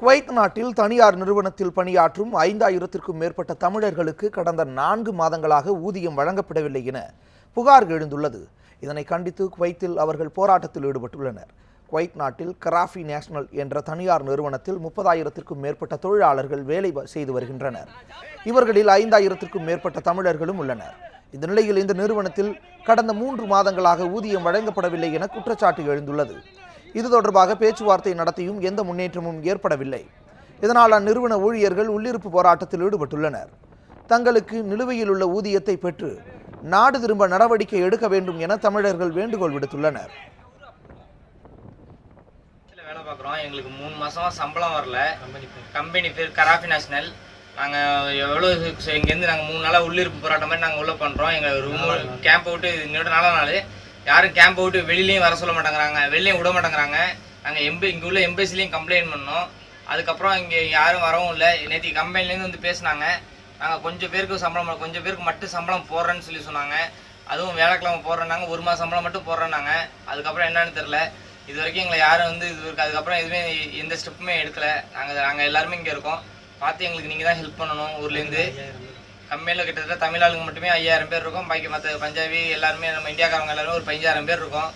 Kuwait நாட்டில் தனியார் நிறுவனத்தில் பணியாற்றும் 5000க்கும் மேற்பட்ட தமிழர்களுக்கு கடந்த 4 மாதங்களாக ஊதியம் வழங்கப்படவில்லை என புகார் எழுந்துள்ளது. இதனை கண்டித்து குவைத்தில் அவர்கள் போராட்டத்தில் ஈடுபட்டுள்ளனர். குவைத் நாட்டில் கராஃபி நேஷனல் என்ற தனியார் நிறுவனத்தில் 30,000க்கும் மேற்பட்ட தொழிலாளர்கள் வேலை செய்து வருகின்றனர். இவர்களில் 5000க்கும் மேற்பட்ட தமிழர்களும் உள்ளனர். இந்த நிலையில் இந்த நிறுவனத்தில் கடந்த 3 மாதங்களாக ஊதியம் வழங்கப்படவில்லை என குற்றச்சாட்டு எழுந்துள்ளது. இது தொடர்பாக பேச்சுவார்த்தை நடத்தியும் எந்த முன்னேற்றமும் ஏற்படவில்லை. இதனால் அந்நிறுவன ஊழியர்கள் உள்ளிருப்பு போராட்டத்தில் ஈடுபட்டுள்ளனர். தங்களுக்கு நிலுவையில் உள்ள ஊதியத்தை பெற்று நாடு திரும்ப நடவடிக்கை எடுக்க வேண்டும் என தமிழர்கள் வேண்டுகோள் விடுத்துள்ளனர். வேலை பார்க்குறோம், எங்களுக்கு 3 மாசமா சம்பளம் வரல. கம்பெனி பேர் கராஃபி நேஷனல். நாங்கள் எவ்வளோ இங்கேருந்து நாங்கள் 3 நாளாக உள்ளிருப்பு போராட்டம் மாதிரி நாங்கள் உள்ள பண்ணுறோம். எங்கள் ரூம் கேம்ப் விட்டு இன்னொரு 4 நாள் யாரும் கேம்ப் விட்டு வெளியிலையும் வர சொல்ல மாட்டேங்கிறாங்க, வெளிலையும் விட மாட்டேங்கிறாங்க. நாங்கள் இங்கே உள்ள எம்பசிலையும் கம்ப்ளைண்ட் பண்ணோம். அதுக்கப்புறம் இங்கே யாரும் வரவும் இல்லை. நேற்று கம்பெனிலேருந்து வந்து பேசினாங்க. நாங்கள் கொஞ்சம் பேருக்கு மட்டும் சம்பளம் போடுறேன்னு சொல்லி சொன்னாங்க. அதுவும் வேலைக்கிழமை போடுறேன்னாங்க. 1 மாதம் சம்பளம் மட்டும் போடுறேன்னாங்க. அதுக்கப்புறம் என்னன்னு தெரில. இது வரைக்கும் எங்களை யாரும் வந்து அதுக்கப்புறம் எதுவுமே எந்த ஸ்டெப்புமே எடுக்கலை. நாங்கள் எல்லாருமே இங்கே இருக்கோம். பார்த்து எங்களுக்கு நீங்கள் தான் ஹெல்ப் பண்ணணும். ஊர்லேருந்து கம்பெனியில் கிட்டத்தட்ட தமிழ் ஆளுங்க மட்டுமே 5000 பேர் இருக்கும். பாக்கி மற்ற பஞ்சாபி எல்லாருமே நம்ம இந்தியாக்காரங்க எல்லாருமே ஒரு 15,000 பேர் இருக்கும்.